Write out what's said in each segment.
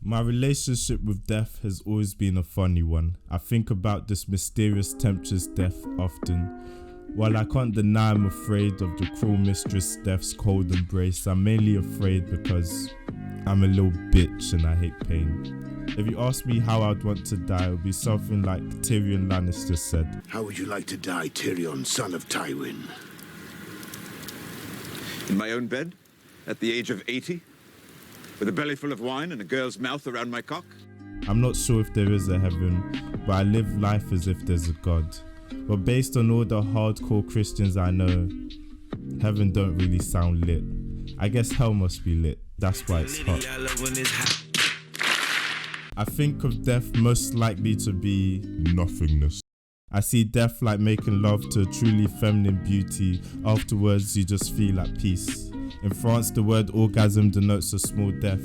My relationship with death has always been a funny one. I think about this mysterious temptress death often. While I can't deny I'm afraid of the cruel mistress death's cold embrace, I'm mainly afraid because I'm a little bitch and I hate pain. If you ask me how I'd want to die, it would be something like Tyrion Lannister said. How would you like to die, Tyrion, son of Tywin? In my own bed, at the age of 80? With a belly full of wine and a girl's mouth around my cock? I'm not sure if there is a heaven, but I live life as if there's a God. But based on all the hardcore Christians I know, heaven don't really sound lit. I guess hell must be lit, that's why it's hot. I think of death most likely to be nothingness. I see death like making love to a truly feminine beauty. Afterwards, you just feel at peace. In France, the word orgasm denotes a small death,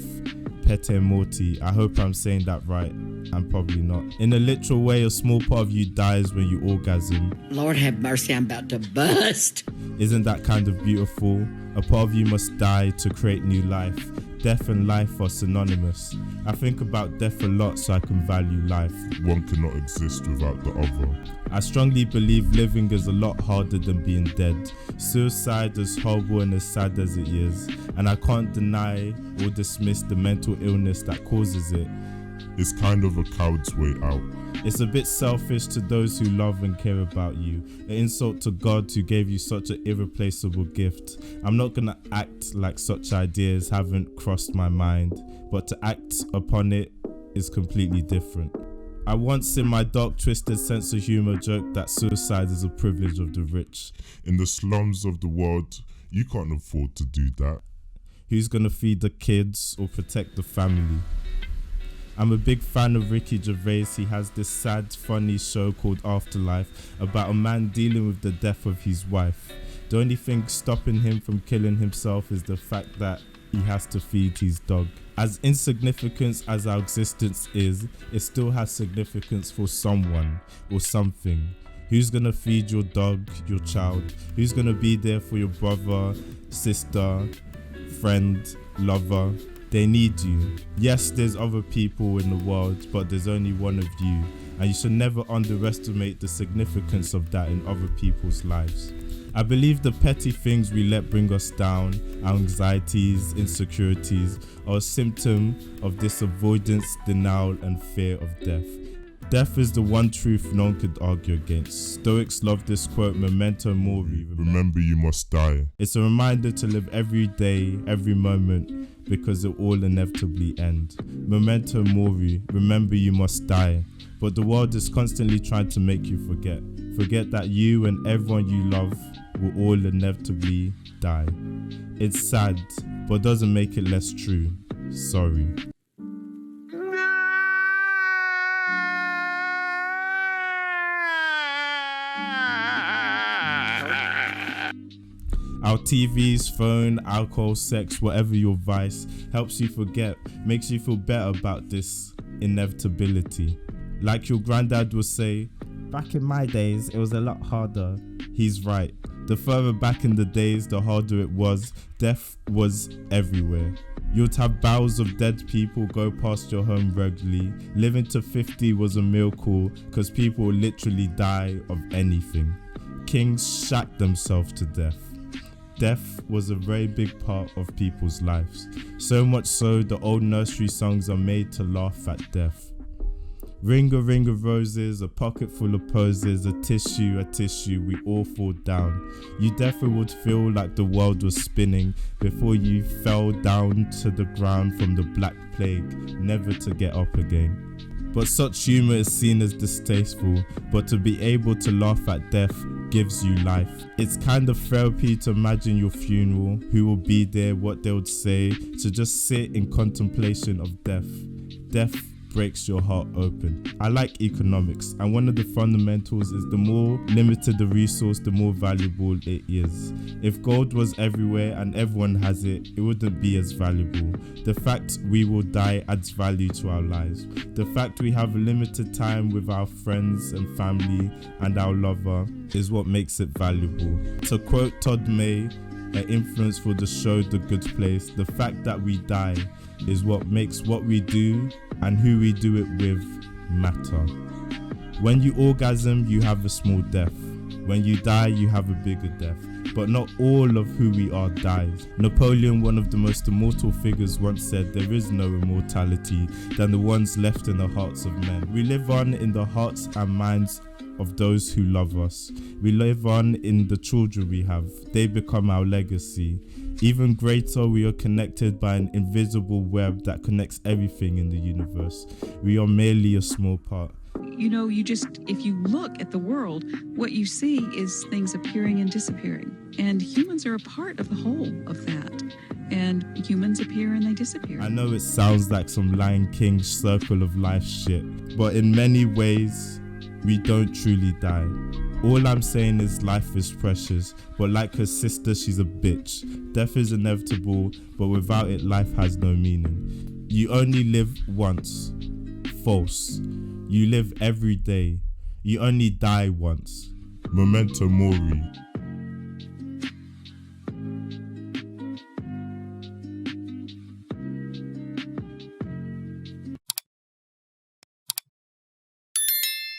pete morti. I hope I'm saying that right. I'm probably not. In a literal way, a small part of you dies when you orgasm. Lord have mercy, I'm about to bust. Isn't that kind of beautiful? A part of you must die to create new life. Death and life are synonymous. I think about death a lot so I can value life. One cannot exist without the other. I strongly believe living is a lot harder than being dead. Suicide, as horrible and as sad as it is, and I can't deny or dismiss the mental illness that causes it. It's kind of a coward's way out. It's a bit selfish to those who love and care about you. An insult to God who gave you such an irreplaceable gift. I'm not gonna act like such ideas haven't crossed my mind, but to act upon it is completely different. I once in my dark twisted sense of humor joked that suicide is a privilege of the rich. In the slums of the world, you can't afford to do that. Who's gonna feed the kids or protect the family? I'm a big fan of Ricky Gervais. He has this sad, funny show called Afterlife about a man dealing with the death of his wife. The only thing stopping him from killing himself is the fact that he has to feed his dog. As insignificant as our existence is, it still has significance for someone or something. Who's gonna feed your dog, your child? Who's gonna be there for your brother, sister, friend, lover? They need you. Yes, there's other people in the world, but there's only one of you. And you should never underestimate the significance of that in other people's lives. I believe the petty things we let bring us down, our anxieties, insecurities, are a symptom of this avoidance, denial, and fear of death. Death is the one truth no one could argue against. Stoics love this quote, Momento mori. Remember you must die. It's a reminder to live every day, every moment, because it all inevitably end. Memento mori, remember you must die. But the world is constantly trying to make you forget. Forget that you and everyone you love will all inevitably die. It's sad, but doesn't make it less true. Sorry. Our TVs, phone, alcohol, sex, whatever your vice, helps you forget, makes you feel better about this inevitability. Like your granddad would say, back in my days, it was a lot harder. He's right. The further back in the days, the harder it was. Death was everywhere. You'd have barrels of dead people go past your home regularly. Living to 50 was a miracle because people would literally die of anything. Kings shacked themselves to death. Death was a very big part of people's lives. So much so, the old nursery songs are made to laugh at death. Ring of roses, a pocket full of posies, a tissue, we all fall down. You definitely would feel like the world was spinning before you fell down to the ground from the Black Plague, never to get up again. But such humor is seen as distasteful, but to be able to laugh at death gives you life. It's kind of therapy to imagine your funeral, who will be there, what they would say, to just sit in contemplation of death. Death breaks your heart open. I like economics, and one of the fundamentals is the more limited the resource, the more valuable it is. If gold was everywhere and everyone has it, it wouldn't be as valuable. The fact we will die adds value to our lives. The fact we have a limited time with our friends and family and our lover is what makes it valuable. To quote Todd May, an influence for the show The Good Place, the fact that we die is what makes what we do and who we do it with matter. When you orgasm, you have a small death. When you die, you have a bigger death. But not all of who we are dies. Napoleon, one of the most immortal figures, once said, "There is no immortality than the ones left in the hearts of men." We live on in the hearts and minds of those who love us. We live on in the children we have. They become our legacy. Even greater, we are connected by an invisible web that connects everything in the universe. We are merely a small part. You know, if you look at the world, what you see is things appearing and disappearing. And humans are a part of the whole of that. And humans appear and they disappear. I know it sounds like some Lion King circle of life shit, but in many ways, we don't truly die. All I'm saying is life is precious, but like her sister, she's a bitch. Death is inevitable, but without it, life has no meaning. You only live once. False. You live every day. You only die once. Memento mori.